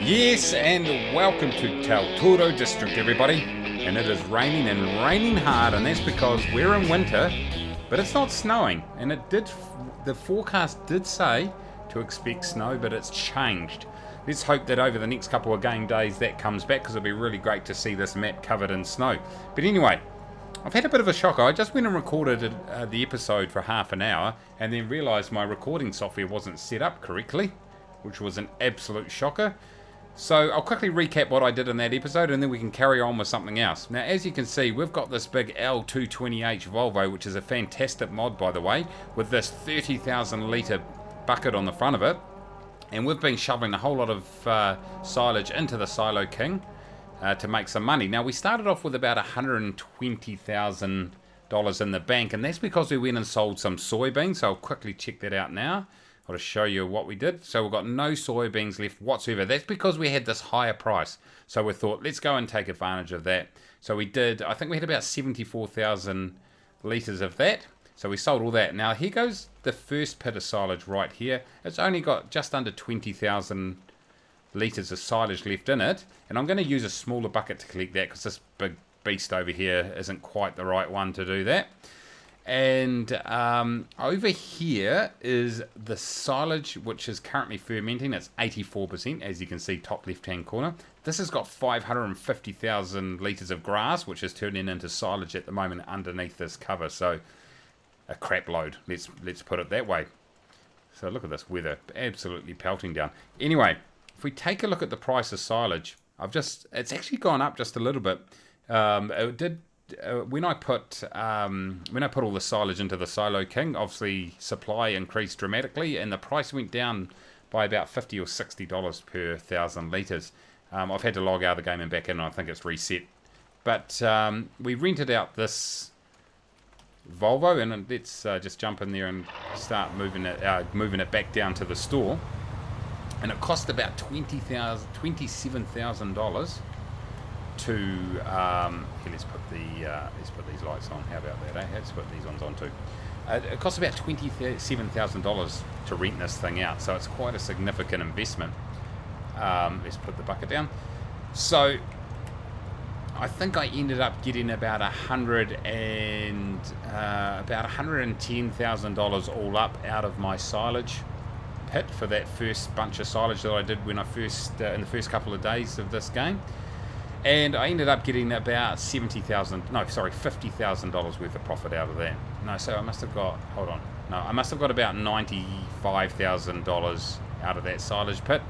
Yes, and welcome to Tautoro District, everybody. And it is raining and raining hard, and that's because we're in winter, but it's not snowing. And the forecast did say to expect snow, but it's changed. Let's hope that over the next couple of game days that comes back, because it'll be really great to see this map covered in snow. But anyway, I've had a bit of a shocker. I just went and recorded the episode for half an hour, and then realised my recording software wasn't set up correctly, which was an absolute shocker. So I'll quickly recap what I did in that episode, and then we can carry on with something else. Now, as you can see, we've got this big L220H Volvo, which is a fantastic mod, by the way, with this 30,000 litre bucket on the front of it. And we've been shoveling a whole lot of silage into the Silo King to make some money. Now, we started off with about $120,000 in the bank, and that's because we went and sold some soybeans. So I'll quickly check that out now. I'll just show you what we did. So we've got no soybeans left whatsoever. That's because we had this higher price. So we thought, let's go and take advantage of that. So we did, I think we had about 74,000 litres of that. So we sold all that. Now here goes the first pit of silage right here. It's only got just under 20,000 litres of silage left in it. And I'm going to use a smaller bucket to collect that, because this big beast over here isn't quite the right one to do that. And over here is the silage, which is currently fermenting. It's 84%, as you can see, top left-hand corner. This has got 550,000 litres of grass, which is turning into silage at the moment underneath this cover. So a crap load, let's put it that way. So look at this weather, absolutely pelting down. Anyway, if we take a look at the price of silage, it's actually gone up just a little bit. It did. When I put all the silage into the Silo King, obviously supply increased dramatically, and the price went down by about $50 or $60 per 1,000 litres. I've had to log out of the game and back in, and I think it's reset. But we rented out this Volvo, and let's just jump in there and start moving it back down to the store. And it cost about $27,000 to here, let's put these lights on. How about that, let's put these ones on too. It costs about $27,000 to rent this thing out, so it's quite a significant investment. Let's put the bucket down. So I think I ended up getting about $110,000 all up out of my silage pit for that first bunch of silage that I did when I first in the first couple of days of this game. And I ended up getting about $50,000 worth of profit out of that. No, so I must have got, I must have got about $95,000 out of that silage pit.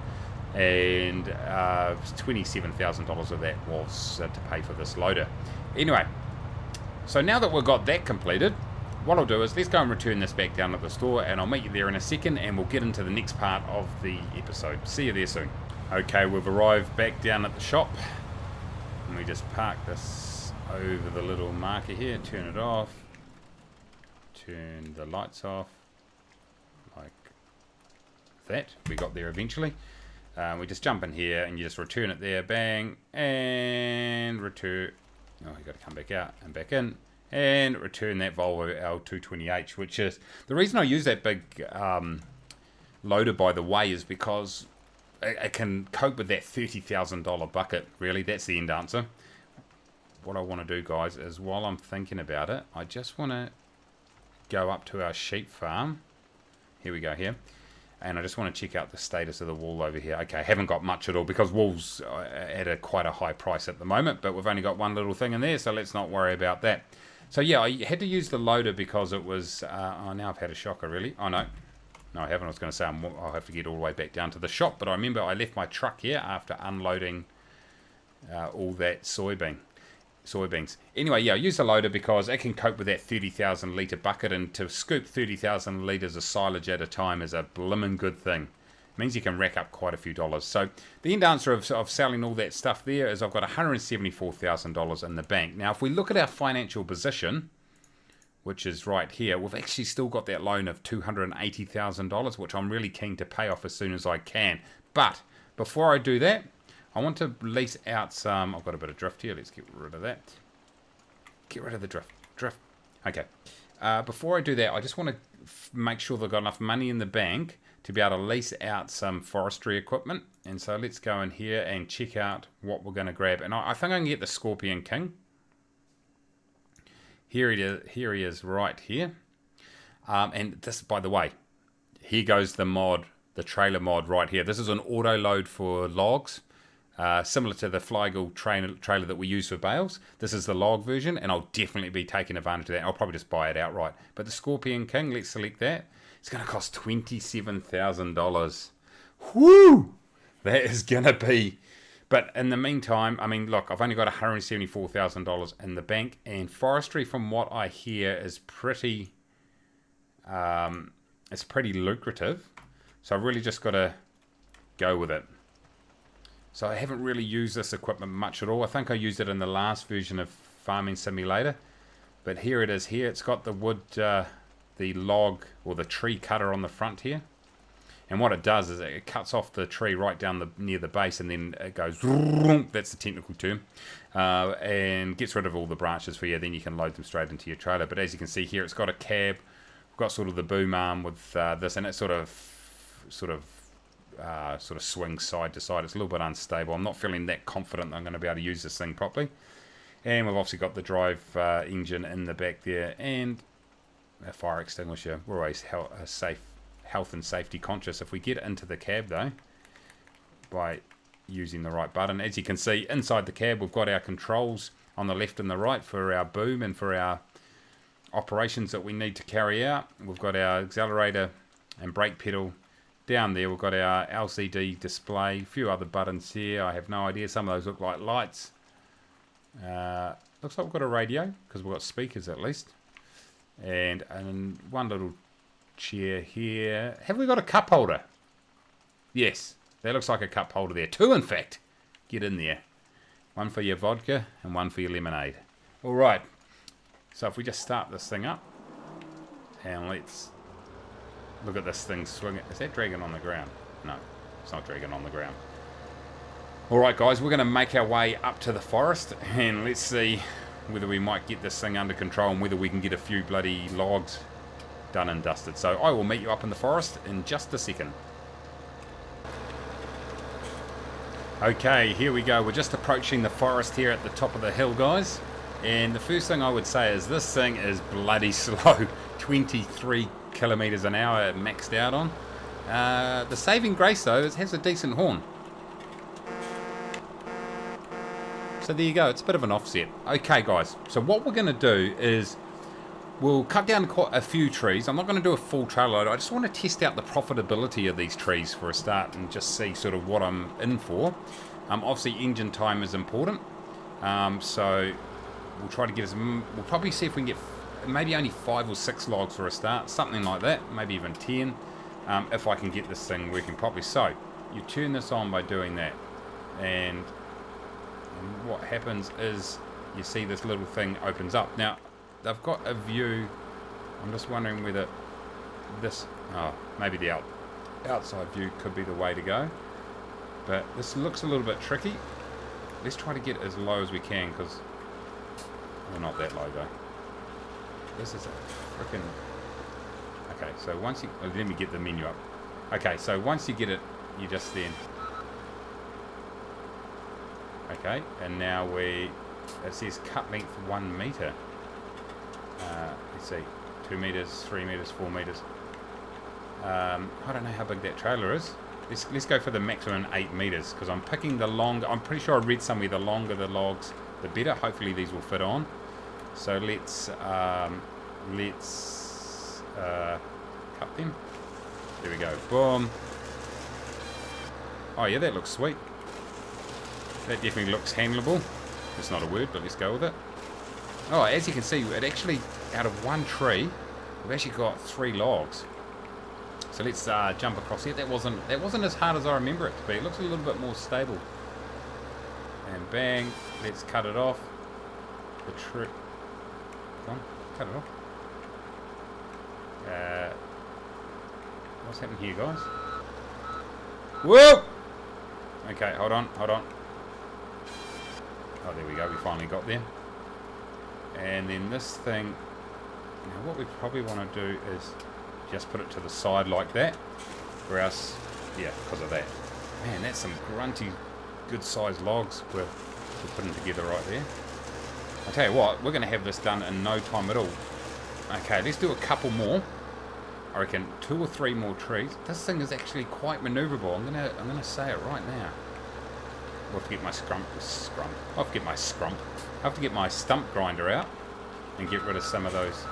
And $27,000 of that was to pay for this loader. Anyway, so now that we've got that completed, what I'll do is let's go and return this back down at the store, and I'll meet you there in a second, and we'll get into the next part of the episode. See you there soon. Okay, we've arrived back down at the shop. And we just park this over the little marker here, turn it off, turn the lights off, like that. We got there eventually. We just jump in here and you just return it there, bang, and return. Oh, you got to come back out and back in, and return that Volvo L220H, which is the reason I use that big loader, by the way, is because it can cope with that $30,000 bucket. Really, that's the end answer. What I want to do, guys, is while I'm thinking about it, I just want to go up to our sheep farm. Here we go here. And I just want to check out the status of the wool over here. Okay, haven't got much at all, because wool's at quite a high price at the moment, but we've only got one little thing in there, so let's not worry about that. So yeah, I had to use the loader because it was... now I've had a shocker, really. Oh, no. No, I haven't. I was going to say I'll have to get all the way back down to the shop, but I remember I left my truck here after unloading all that soybeans. Anyway, yeah, I use the loader because it can cope with that 30,000 litre bucket, and to scoop 30,000 litres of silage at a time is a blimmin' good thing. It means you can rack up quite a few dollars. So the end answer of selling all that stuff there is I've got $174,000 in the bank. Now, if we look at our financial position, which is right here, we've actually still got that loan of $280,000, which I'm really keen to pay off as soon as I can. But before I do that, I want to lease out some... I've got a bit of drift here. Let's get rid of that. Get rid of the drift. Okay. Before I do that, I just want to make sure they've got enough money in the bank to be able to lease out some forestry equipment. And so let's go in here and check out what we're going to grab. And I think I can get the Scorpion King. Here he is right here. And this, by the way, here goes the mod, the trailer mod right here. This is an auto load for logs, similar to the Flygel trailer that we use for bales. This is the log version, and I'll definitely be taking advantage of that. I'll probably just buy it outright. But the Scorpion King, let's select that. It's going to cost $27,000. Woo! That is going to be... But in the meantime, I mean, look, I've only got $174,000 in the bank, and forestry, from what I hear, is pretty... it's pretty lucrative. So I've really just got to go with it. So I haven't really used this equipment much at all. I think I used it in the last version of Farming Simulator. But here it is here. It's got the wood, the log, or the tree cutter on the front here. And what it does is it cuts off the tree right down near the base, and then it goes, that's the technical term, and gets rid of all the branches for you. Then you can load them straight into your trailer. But as you can see here, it's got a cab. We've got sort of the boom arm with this, and it sort of swings side to side. It's a little bit unstable. I'm not feeling that confident that I'm going to be able to use this thing properly. And we've obviously got the drive engine in the back there, and a fire extinguisher. We're always health and safety conscious. If we get into the cab though, by using the right button, as you can see inside the cab, we've got our controls on the left and the right for our boom and for our operations that we need to carry out. We've got our accelerator and brake pedal down there. We've got our LCD display, a few other buttons here. I have no idea. Some of those look like lights. Looks like we've got a radio, because we've got speakers at least. And one little chair here. Have we got a cup holder? Yes, that looks like a cup holder there. Two, in fact. Get in there. One for your vodka and one for your lemonade. All right. So if we just start this thing up, and let's look at this thing swinging. Is that dragging on the ground? No, it's not dragging on the ground. All right, guys, we're going to make our way up to the forest, and let's see whether we might get this thing under control and whether we can get a few bloody logs done and dusted. So I will meet you up in the forest in just a second. Okay, here we go. We're just approaching the forest here at the top of the hill, guys. And the first thing I would say is this thing is bloody slow. 23 kilometers an hour maxed out on. The saving grace though is it has a decent horn. So there you go. It's a bit of an offset. Okay, guys. So what we're going to do is we'll cut down quite a few trees. I'm not going to do a full trail load. I just want to test out the profitability of these trees for a start and just see sort of what I'm in for. Obviously, engine time is important. So we'll try to get we'll probably see if we can get maybe only 5 or 6 logs for a start, something like that, maybe even 10, if I can get this thing working properly. So you turn this on by doing that, and what happens is you see this little thing opens up. Now they've got a view. I'm just wondering whether this, maybe the outside view could be the way to go, but this looks a little bit tricky. Let's try to get as low as we can, because we're not that low though. This is a freaking... Okay, so once you... let me get the menu up. Okay, so once you get it, you just then... Okay, and now it says cut length 1 meter. Let's see, 2 meters, 3 meters, 4 meters. I don't know how big that trailer is. Let's go for the maximum 8 meters, because I'm picking the longer... I'm pretty sure I read somewhere the longer the logs, the better. Hopefully these will fit on. So let's cut them. There we go. Boom. Oh yeah, that looks sweet. That definitely looks handleable. It's not a word, but let's go with it. Oh, as you can see, it actually, out of one tree, we've actually got 3 logs. So let's jump across here. That wasn't as hard as I remember it to be. It looks a little bit more stable. And bang, let's cut it off. The tree. Come on, cut it off. What's happening here, guys? Whoa! Okay, hold on. Oh, there we go. We finally got there. And then this thing, now what we probably want to do is just put it to the side like that. Or else, yeah, because of that. Man, that's some grunty, good-sized logs we're putting together right there. I'll tell you what, we're going to have this done in no time at all. Okay, let's do a couple more. I reckon 2 or 3 more trees. This thing is actually quite manoeuvrable. I'm gonna say it right now. I'll have to get my I have to get my stump grinder out and get rid of some of those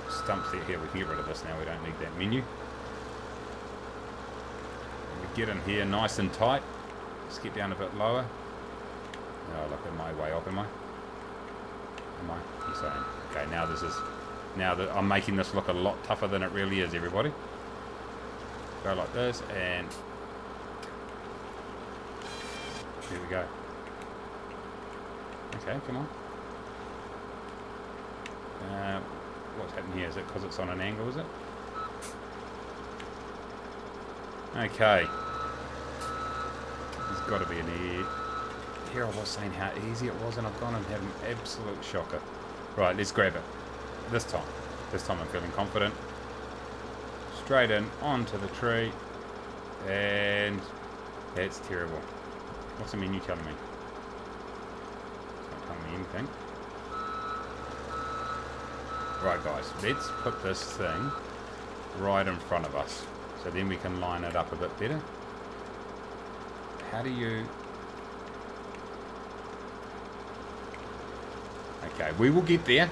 stumps here. We can get rid of this now. We don't need that menu. We get in here nice and tight. Let's get down a bit lower. Oh, look, am I way up? Am I? I'm saying. Okay, now this is. Now that I'm making this look a lot tougher than it really is, everybody. Go like this, and here we go. Okay, come on. What's happening here? Is it because it's on an angle, is it? Okay. There's got to be an ear. Here I was saying how easy it was, and I've gone and had an absolute shocker. Right, let's grab it. This time I'm feeling confident. Straight in onto the tree, and that's terrible. What's the menu telling me? It's not telling me anything. Right, guys, let's put this thing right in front of us, so then we can line it up a bit better. How do you? Okay, we will get there.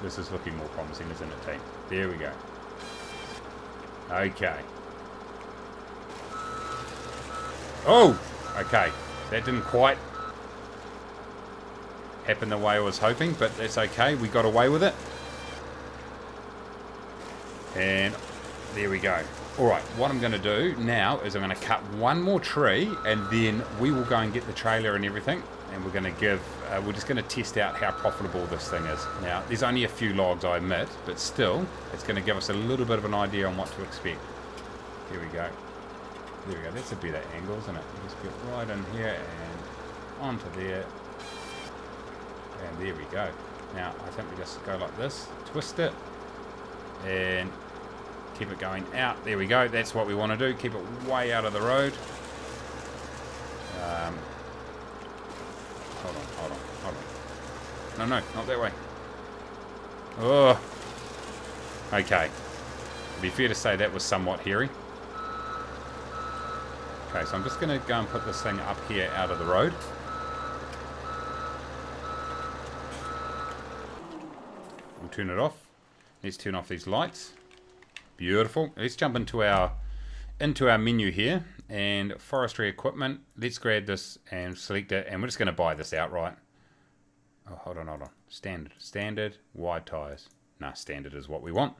This is looking more promising, isn't it, team? There we go. Okay. Oh! Okay. That didn't quite happen the way I was hoping, but that's okay. We got away with it. And there we go. Alright, what I'm going to do now is I'm going to cut one more tree, and then we will go and get the trailer and everything. And we're going to give, we're just going to test out how profitable this thing is. Now, there's only a few logs, I admit, but still, it's going to give us a little bit of an idea on what to expect. Here we go. There we go. That's a better angle, isn't it? We'll just get right in here and onto there. And there we go. Now, I think we just go like this, twist it, and keep it going out. There we go. That's what we want to do. Keep it way out of the road. Hold on. No, not that way. Oh. Okay. It'd be fair to say that was somewhat hairy. Okay, so I'm just going to go and put this thing up here out of the road. We'll turn it off. Let's turn off these lights. Beautiful. Let's jump into our menu here, and forestry equipment. Let's grab this and select it, and we're just going to buy this outright. Oh, hold on. Standard, wide tires. Nah, standard is what we want.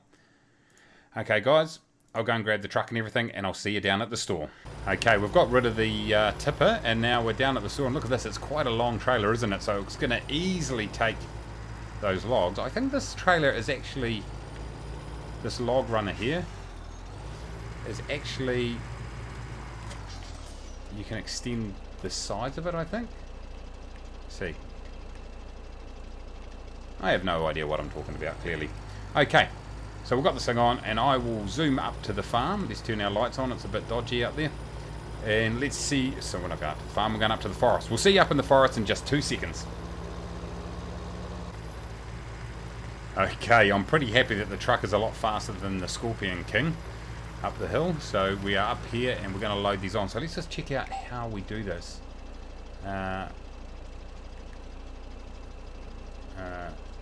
Okay, guys, I'll go and grab the truck and everything, and I'll see you down at the store. Okay, we've got rid of the tipper, and now we're down at the store, and look at this. It's quite a long trailer, isn't it? So it's going to easily take those logs. I think this trailer is actually, this log runner here is actually, you can extend the sides of it, I think. Let's see. I have no idea what I'm talking about, clearly. Okay, so we've got this thing on, and I will zoom up to the farm. Let's turn our lights on. It's a bit dodgy up there. And let's see. So we're not going up to the farm, we're going up to the forest. We'll see you up in the forest in just 2 seconds. Okay, I'm pretty happy that the truck is a lot faster than the Scorpion King up the hill. So we are up here, and we're going to load these on. So let's just check out how we do this.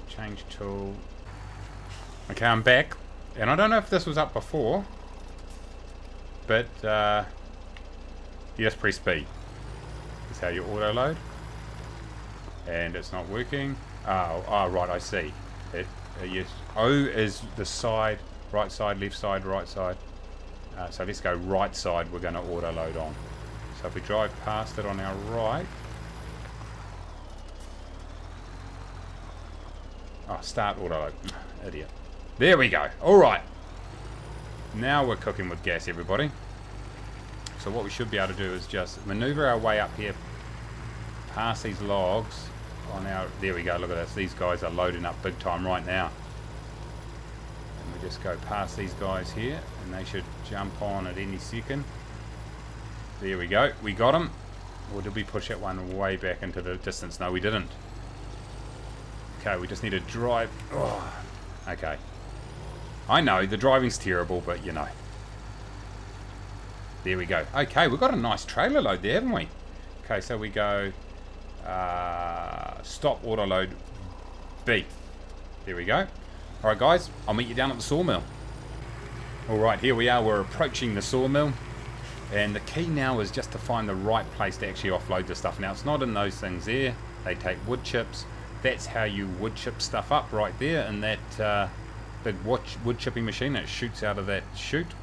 Change tool. Okay, I'm back, and I don't know if this was up before, but you just press B. That's how you auto load, and it's not working. Oh, right, I see. Yes, O is the side, right side, left side, right side. So let's go right side. We're going to auto load on. So if we drive past it on our right. Oh, start auto load. Idiot. There we go. Alright. Now we're cooking with gas, everybody. So what we should be able to do is just maneuver our way up here past these logs on our... There we go. Look at this. These guys are loading up big time right now. And we're just go past these guys here, and they should jump on at any second. There we go. We got them. Or did we push that one way back into the distance? No, we didn't. Okay, we just need to drive. Oh, okay. I know, the driving's terrible, but you know. There we go. Okay, we've got a nice trailer load there, haven't we? Okay, so we go stop auto load B. There we go. Alright guys, I'll meet you down at the sawmill. Alright, here we are. We're approaching the sawmill. And the key now is just to find the right place to actually offload the stuff. Now, it's not in those things there. They take wood chips. That's how you wood chip stuff up right there in that big wood chipping machine that shoots out of that chute.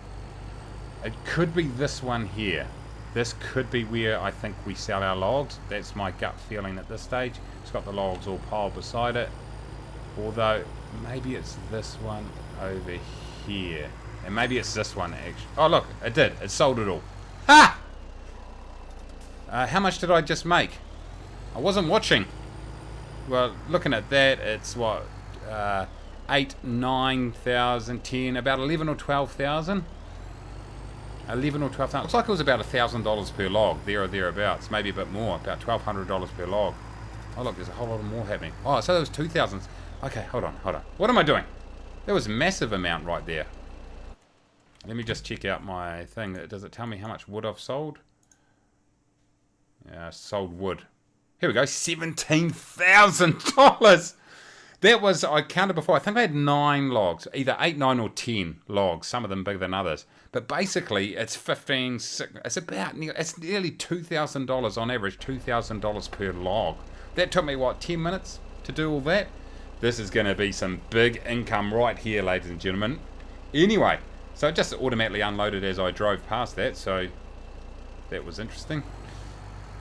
It could be this one here. This could be where I think we sell our logs. That's my gut feeling at this stage. It's got the logs all piled beside it. Although, maybe it's this one over here. And maybe it's this one actually. Oh look, it did. It sold it all. Ha! How much did I just make? I wasn't watching. Well, looking at that, it's what? 8, 9,000, 10, about 11 or 12,000. 11 or 12,000. Looks like it was about $1,000 per log, there or thereabouts. Maybe a bit more, about $1,200 per log. Oh look, there's a whole lot more happening. Oh, so there was 2,000. Okay, hold on. What am I doing? There was a massive amount right there. Let me just check out my thing. Does it tell me how much wood I've sold? Yeah, sold wood. Here we go, $17,000. That was, I counted before, I think I had 9 logs. Either 8, 9 or 10 logs. Some of them bigger than others. But basically, it's 15, it's nearly $2,000 on average, $2,000 per log. That took me, what, 10 minutes to do all that? This is going to be some big income right here, ladies and gentlemen. Anyway. So it just automatically unloaded as I drove past that, so that was interesting.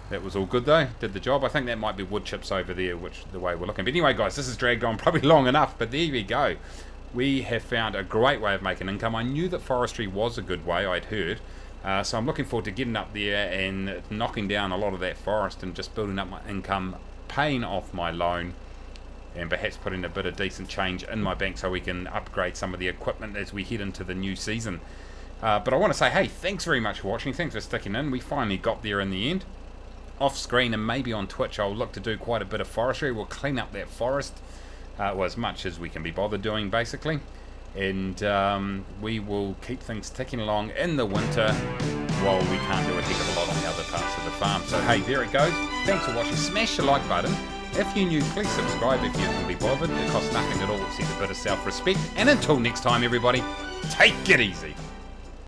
That was all good though, did the job. I think that might be wood chips over there, which the way we're looking. But anyway guys, this has dragged on probably long enough, but there we go. We have found a great way of making income. I knew that forestry was a good way, I'd heard. So I'm looking forward to getting up there and knocking down a lot of that forest and just building up my income, paying off my loan, and perhaps putting a bit of decent change in my bank so we can upgrade some of the equipment as we head into the new season. But I want to say, hey, thanks very much for watching. Thanks for sticking in. We finally got there in the end. Off screen and maybe on Twitch, I'll look to do quite a bit of forestry. We'll clean up that forest, well, as much as we can be bothered doing, basically. And we will keep things ticking along in the winter while we can't do a heck of a lot on the other parts of the farm. So, hey, there it goes. Thanks for watching. Smash the like button. If you're new, please subscribe if you can be bothered. It costs nothing at all except a bit of self-respect. And until next time, everybody, take it easy.